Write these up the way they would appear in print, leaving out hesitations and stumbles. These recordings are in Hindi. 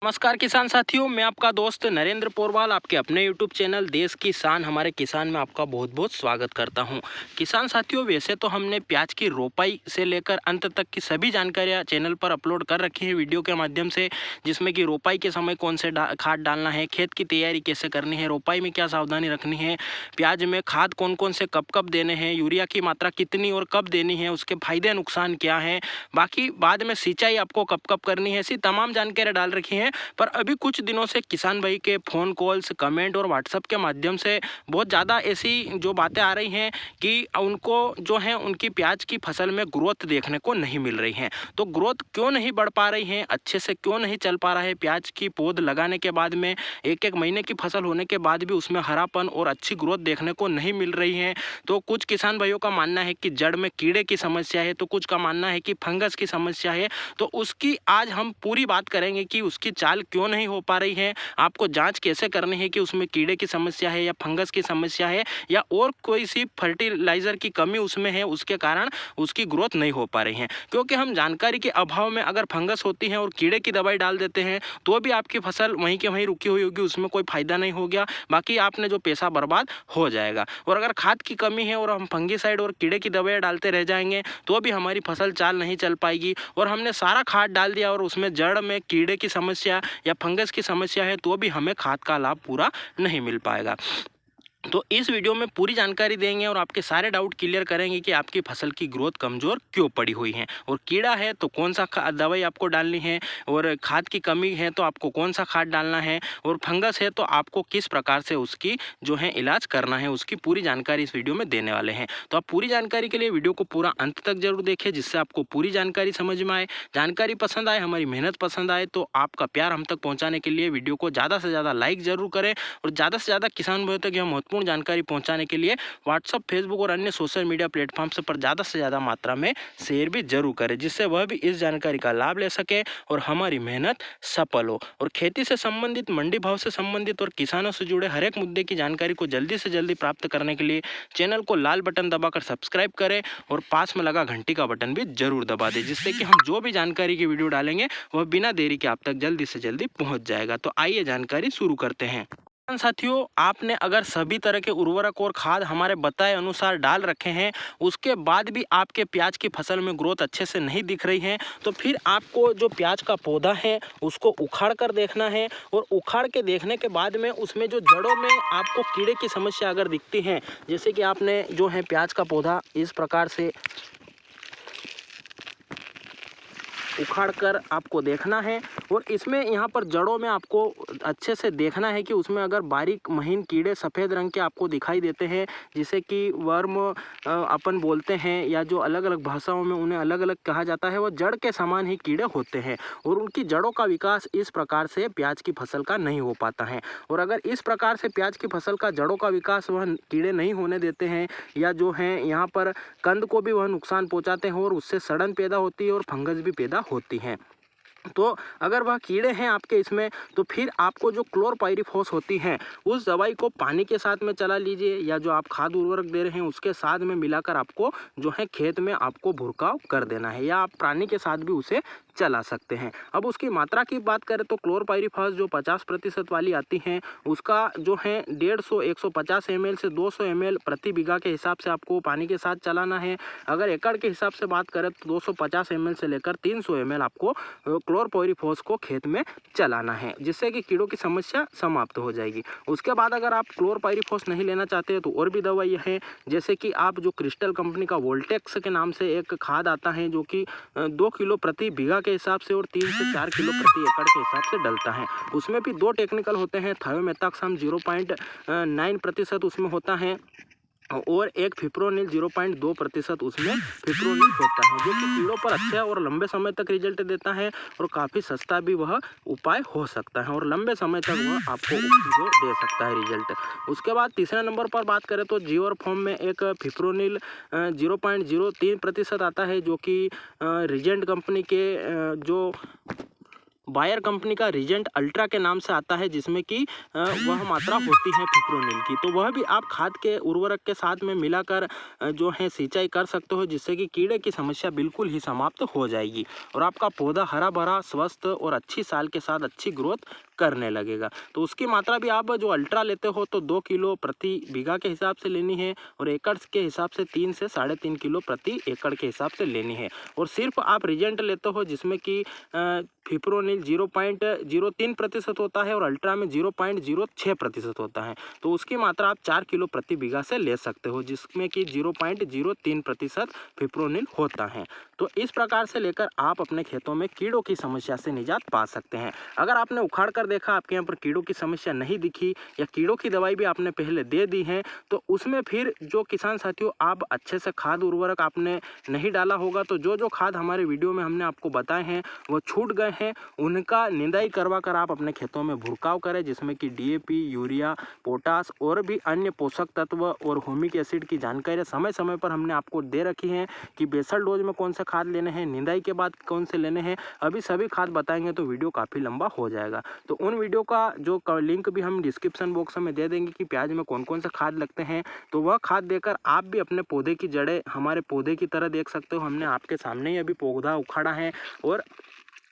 नमस्कार किसान साथियों, मैं आपका दोस्त नरेंद्र पोरवाल आपके अपने YouTube चैनल देश की शान हमारे किसान में आपका बहुत बहुत स्वागत करता हूं। किसान साथियों, वैसे तो हमने प्याज की रोपाई से लेकर अंत तक की सभी जानकारियां चैनल पर अपलोड कर रखी है वीडियो के माध्यम से, जिसमें कि रोपाई के समय कौन से खाद डालना है, खेत की तैयारी कैसे करनी है, रोपाई में क्या सावधानी रखनी है, प्याज में खाद कौन कौन से कब कब देने हैं, यूरिया की मात्रा कितनी और कब देनी है, उसके फायदे नुकसान क्या हैं, बाकी बाद में सिंचाई आपको कब कब करनी है, ऐसी तमाम जानकारियाँ डाल रखी हैं। पर अभी कुछ दिनों से किसान भाई के फ़ोन कॉल्स, कमेंट और व्हाट्सएप के माध्यम से बहुत ज़्यादा ऐसी जो बातें आ रही हैं कि उनको जो है उनकी प्याज की फसल में ग्रोथ देखने को नहीं मिल रही हैं। तो ग्रोथ क्यों नहीं बढ़ पा रही हैं, अच्छे से क्यों नहीं चल पा रहा है, प्याज की पौध लगाने के बाद में एक एक महीने की फसल होने के बाद भी उसमें हरापन और अच्छी ग्रोथ देखने को नहीं मिल रही है। तो कुछ किसान भाइयों का मानना है कि जड़ में कीड़े की समस्या है, तो कुछ का मानना है कि फंगस की समस्या है। तो उसकी आज हम पूरी बात करेंगे कि उसकी चाल क्यों नहीं हो पा रही है, आपको जांच कैसे करनी है कि उसमें कीड़े की समस्या है या फंगस की समस्या है या और कोई सी फर्टिलाइजर की कमी उसमें है, उसके कारण उसकी ग्रोथ नहीं हो पा रही है। क्योंकि हम जानकारी के अभाव में अगर फंगस होती है और कीड़े की दवाई डाल देते हैं तो भी आपकी फसल वहीं के वहीं रुकी हुई होगी, उसमें कोई फायदा नहीं हो गया, बाकी आपने जो पैसा बर्बाद हो जाएगा। और अगर खाद की कमी है और हम फंगीसाइड और कीड़े की दवाई डालते रह जाएंगे तो भी हमारी फसल चाल नहीं चल पाएगी। और हमने सारा खाद डाल दिया और उसमें जड़ में कीड़े की समस्या या फंगस की समस्या है तो भी हमें खाद का लाभ पूरा नहीं मिल पाएगा। तो इस वीडियो में पूरी जानकारी देंगे और आपके सारे डाउट क्लियर करेंगे कि आपकी फसल की ग्रोथ कमज़ोर क्यों पड़ी हुई है, और कीड़ा है तो कौन सा दवाई आपको डालनी है, और खाद की कमी है तो आपको कौन सा खाद डालना है, और फंगस है तो आपको किस प्रकार से उसकी जो है इलाज करना है, उसकी पूरी जानकारी इस वीडियो में देने वाले हैं। तो आप पूरी जानकारी के लिए वीडियो को पूरा अंत तक जरूर देखें, जिससे आपको पूरी जानकारी समझ में आए। जानकारी पसंद आए, हमारी मेहनत पसंद आए तो आपका प्यार हम तक पहुँचाने के लिए वीडियो को ज़्यादा से ज़्यादा लाइक जरूर करें, और ज़्यादा से ज़्यादा किसान भाइयों तक यह महत्वपूर्ण जानकारी पहुंचाने के लिए व्हाट्सएप, फेसबुक और अन्य सोशल मीडिया प्लेटफॉर्म से पर ज़्यादा से ज़्यादा मात्रा में शेयर भी जरूर करें, जिससे वह भी इस जानकारी का लाभ ले सके और हमारी मेहनत सफल हो। और खेती से संबंधित, मंडी भाव से संबंधित और किसानों से जुड़े हर एक मुद्दे की जानकारी को जल्दी से जल्दी प्राप्त करने के लिए चैनल को लाल बटन दबाकर सब्सक्राइब करें और पास में लगा घंटी का बटन भी जरूर दबा दें, जिससे कि हम जो भी जानकारी की वीडियो डालेंगे वह बिना देरी के आप तक जल्दी से जल्दी पहुंच जाएगा। तो आइए जानकारी शुरू करते हैं। साथियों, आपने अगर सभी तरह के उर्वरक और खाद हमारे बताए अनुसार डाल रखे हैं, उसके बाद भी आपके प्याज की फसल में ग्रोथ अच्छे से नहीं दिख रही है, तो फिर आपको जो प्याज का पौधा है उसको उखाड़ कर देखना है। और उखाड़ के देखने के बाद में उसमें जो जड़ों में आपको कीड़े की समस्या अगर दिखती है, जैसे कि आपने जो है प्याज का पौधा इस प्रकार से उखाड़ कर आपको देखना है, और इसमें यहाँ पर जड़ों में आपको अच्छे से देखना है कि उसमें अगर बारीक महीन कीड़े सफ़ेद रंग के आपको दिखाई देते हैं, जिसे कि वर्म अपन बोलते हैं, या जो अलग अलग भाषाओं में उन्हें अलग अलग कहा जाता है, वो जड़ के समान ही कीड़े होते हैं और उनकी जड़ों का विकास इस प्रकार से प्याज की फसल का नहीं हो पाता है। और अगर इस प्रकार से प्याज की फसल का जड़ों का विकास वह कीड़े नहीं होने देते हैं, या जो है यहाँ पर कंद को भी वह नुकसान पहुँचाते हैं और उससे सड़न पैदा होती है और फंगस भी पैदा होती हैं। तो अगर वह कीड़े हैं आपके इसमें, तो फिर आपको जो क्लोरपाइरीफॉस होती है उस दवाई को पानी के साथ में चला लीजिए, या जो आप खाद उर्वरक दे रहे हैं उसके साथ में मिलाकर आपको जो है खेत में आपको भुरकाव कर देना है, या आप प्राणी के साथ भी उसे चला सकते हैं। अब उसकी मात्रा की बात करें तो क्लोरपाइरीफॉस जो 50% वाली आती हैं उसका जो है 150 ml से 200 ml प्रति बीघा के हिसाब से आपको पानी के साथ चलाना है। अगर एकड़ के हिसाब से बात करें तो 250 ml से लेकर 300 ml आपको क्लोरपाइरीफॉस को खेत में चलाना है, जिससे कि कीड़ों की समस्या समाप्त हो जाएगी। उसके बाद अगर आप क्लोरपाइरीफॉस नहीं लेना चाहते तो और भी दवाई है, जैसे कि आप जो क्रिस्टल कंपनी का वोल्टेक्स के नाम से एक खाद आता है जो कि 2 किलो प्रति बीघा के हिसाब से और 3 से 4 किलो प्रति एकड़ के हिसाब से डलता है। उसमें भी 2 टेक्निकल होते हैं, थायोमेथाक्साम 0.9% उसमें होता है, और एक फिप्रोनिल 0.2% उसमें फिप्रोनिल होता है, जो कि कीड़ों पर अच्छा और लंबे समय तक रिजल्ट देता है और काफ़ी सस्ता भी वह उपाय हो सकता है और लंबे समय तक वह आपको जो दे सकता है रिजल्ट। उसके बाद तीसरे नंबर पर बात करें तो जीवर फॉर्म में एक फिप्रोनिल 0.03% आता है, जो कि रिजेंट कंपनी के जो बायर कंपनी का रीजेंट अल्ट्रा के नाम से आता है, जिसमें कि वह मात्रा होती है फिप्रोनिल की। तो वह भी आप खाद के उर्वरक के साथ में मिलाकर जो है सिंचाई कर सकते हो, जिससे कि कीड़े की समस्या बिल्कुल ही समाप्त हो जाएगी और आपका पौधा हरा भरा, स्वस्थ और अच्छी साल के साथ अच्छी ग्रोथ करने लगेगा। तो उसकी मात्रा भी आप जो अल्ट्रा लेते हो तो 2 किलो प्रति बीघा के हिसाब से लेनी है और एकड़ के हिसाब से 3 से 3.5 किलो प्रति एकड़ के हिसाब से लेनी है। और सिर्फ आप रीजेंट लेते हो जिसमें कि फिप्रोनिल 0.03% होता है और अल्ट्रा में 0.06% होता है, तो उसकी मात्रा आप 4 किलो प्रति बीघा से ले सकते हो, जिसमें कि 0.03% फिप्रोनिल होता है। तो इस प्रकार से लेकर आप अपने खेतों में कीड़ों की समस्या से निजात पा सकते हैं। अगर आपने उखाड़ कर देखा, आपके यहाँ पर कीड़ों की समस्या नहीं दिखी या कीड़ों की दवाई भी आपने पहले दे दी है, तो उसमें फिर जो किसान साथियों आप अच्छे से खाद उर्वरक आपने नहीं डाला होगा, तो जो खाद हमारे वीडियो में हमने आपको बताए हैं वो छूट गए हैं, उनका निंदाई करवा कर आप अपने खेतों में भुड़काव करें, जिसमें कि डीएपी, यूरिया, पोटास और भी अन्य पोषक तत्व और ह्यूमिक एसिड की जानकारी समय समय पर हमने आपको दे रखी है कि बेसल डोज में कौन से खाद लेने हैं, निंदाई के बाद कौन से लेने हैं। अभी सभी खाद बताएंगे तो वीडियो काफ़ी लंबा हो जाएगा, तो उन वीडियो का जो लिंक भी हम डिस्क्रिप्शन बॉक्स में दे देंगे कि प्याज में कौन कौन से खाद लगते हैं, तो वह खाद देकर आप भी अपने पौधे की जड़ें हमारे पौधे की तरह देख सकते हो। हमने आपके सामने ही अभी पौधा उखाड़ा है और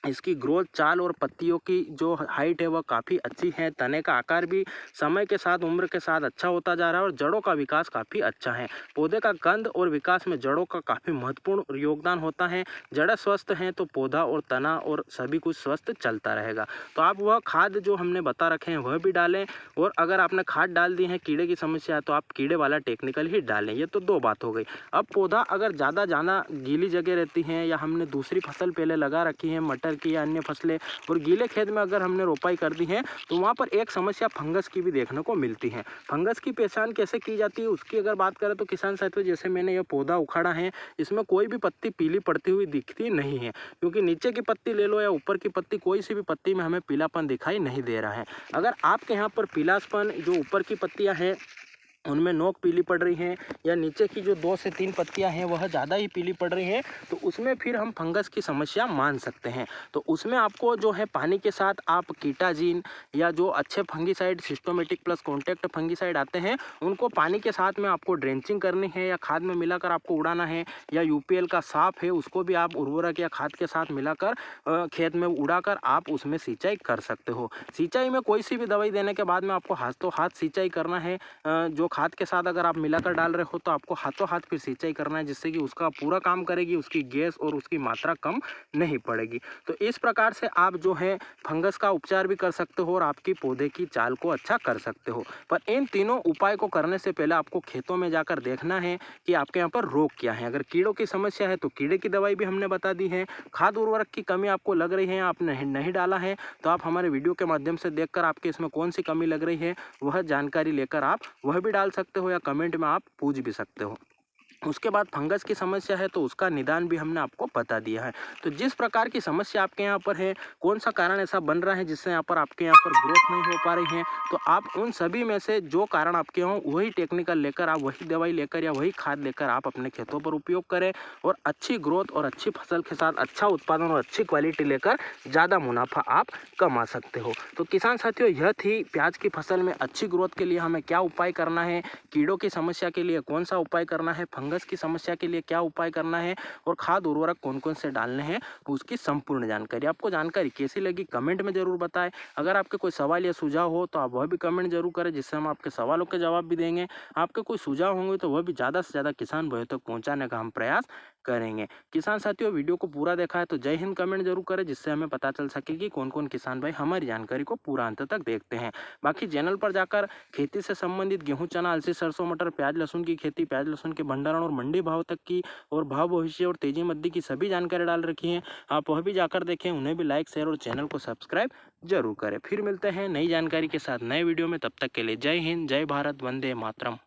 इसकी ग्रोथ, चाल और पत्तियों की जो हाइट है वह काफ़ी अच्छी है। तने का आकार भी समय के साथ, उम्र के साथ अच्छा होता जा रहा है और जड़ों का विकास काफ़ी अच्छा है। पौधे का गंध और विकास में जड़ों का काफ़ी महत्वपूर्ण योगदान होता है। जड़ें स्वस्थ हैं तो पौधा और तना और सभी कुछ स्वस्थ चलता रहेगा। तो आप वह खाद जो हमने बता रखे हैं वह भी डालें, और अगर आपने खाद डाल दी है, कीड़े की समस्या है, तो आप कीड़े वाला टेक्निकल ही डालें। ये तो 2 बात हो गई। अब पौधा अगर ज़्यादा गीली जगह रहती है या हमने दूसरी फसल पहले लगा रखी है, मटर की या अन्य फसलें, और गीले खेत में अगर हमने रोपाई कर दी है, तो वहाँ पर एक समस्या फंगस की भी देखने को मिलती है। फंगस की पहचान कैसे की जाती है उसकी अगर बात करें तो किसान साथियों, जैसे मैंने यह पौधा उखाड़ा है, इसमें कोई भी पत्ती पीली पड़ती हुई दिखती नहीं है, क्योंकि नीचे की पत्ती ले लो या ऊपर की पत्ती, कोई सी भी पत्ती में हमें पीलापन दिखाई नहीं दे रहा है। अगर आपके यहाँ पर पीलापन जो ऊपर की पत्तियाँ हैं उनमें नोक पीली पड़ रही हैं, या नीचे की जो 2 से 3 पत्तियां हैं वह ज़्यादा ही पीली पड़ रही हैं, तो उसमें फिर हम फंगस की समस्या मान सकते हैं। तो उसमें आपको जो है पानी के साथ आप कीटाजीन या जो अच्छे फंगीसाइड, सिस्टोमेटिक प्लस कॉन्टैक्ट फंगीसाइड आते हैं, उनको पानी के साथ में आपको ड्रेंचिंग करनी है या खाद में मिलाकर आपको उड़ाना है, या यूपीएल का साफ है उसको भी आप उर्वरक या खाद के साथ मिलाकर खेत में उड़ाकर आप उसमें सिंचाई कर सकते हो। सिंचाई में कोई सी भी दवाई देने के बाद में आपको हाथों हाथ सिंचाई करना है। जो खाद के साथ अगर आप मिलाकर डाल रहे हो तो आपको हाथों हाथ फिर सिंचाई करना है, जिससे कि उसका पूरा काम करेगी, उसकी गैस और उसकी मात्रा कम नहीं पड़ेगी। तो इस प्रकार से आप जो है फंगस का उपचार भी कर सकते हो और आपकी पौधे की चाल को अच्छा कर सकते हो। पर इन तीनों उपाय को करने से पहले आपको खेतों में जाकर देखना है कि आपके यहाँ पर रोग क्या है। अगर कीड़ों की समस्या है तो कीड़े की दवाई भी हमने बता दी है। खाद उर्वरक की कमी आपको लग रही है, आपने नहीं डाला है, तो आप हमारे वीडियो के माध्यम से देखकर आपके इसमें कौन सी कमी लग रही है वह जानकारी लेकर आप वह भी डाल सकते हो, या कमेंट में आप पूछ भी सकते हो। उसके बाद फंगस की समस्या है तो उसका निदान भी हमने आपको बता दिया है। तो जिस प्रकार की समस्या आपके यहाँ पर है, कौन सा कारण ऐसा बन रहा है जिससे यहाँ पर आपके यहाँ पर ग्रोथ नहीं हो पा रही है, तो आप उन सभी में से जो कारण आपके हों वही टेक्निकल लेकर, आप वही दवाई लेकर या वही खाद लेकर आप अपने खेतों पर उपयोग करें और अच्छी ग्रोथ और अच्छी फसल के साथ अच्छा उत्पादन और अच्छी क्वालिटी लेकर ज़्यादा मुनाफा आप कमा सकते हो। तो किसान साथियों, यह थी प्याज की फसल में अच्छी ग्रोथ के लिए हमें क्या उपाय करना है, कीड़ों की समस्या के लिए कौन सा उपाय करना है, फंगस की समस्या के लिए क्या उपाय करना है और खाद उर्वरक कौन कौन से डालने हैं, उसकी संपूर्ण जानकारी। आपको जानकारी कैसी लगी कमेंट में जरूर बताएं। अगर आपके कोई सवाल या सुझाव हो तो आप वह भी कमेंट जरूर करें, जिससे हम आपके सवालों के जवाब भी देंगे। आपके कोई सुझाव होंगे तो वह भी ज़्यादा से ज़्यादा किसान भाइयों तक पहुँचाने का हम प्रयास करेंगे। किसान साथियों, वीडियो को पूरा देखा है तो जय हिंद कमेंट जरूर करें, जिससे हमें पता चल सके कि कौन कौन किसान भाई हमारी जानकारी को पूरा अंत तक देखते हैं। बाकी चैनल पर जाकर खेती से संबंधित गेहूं, चना, अलसी, सरसों, मटर, प्याज, लहसुन की खेती, प्याज लहसुन के भंडारण और मंडी भाव तक की और भाव भविष्य और तेजी मध्य की सभी जानकारी डाल रखी है। आप वह भी जाकर देखें, उन्हें भी लाइक, शेयर और चैनल को सब्सक्राइब जरूर करें। फिर मिलते हैं नई जानकारी के साथ नए वीडियो में, तब तक के लिए जय हिंद, जय भारत, वंदे मातरम।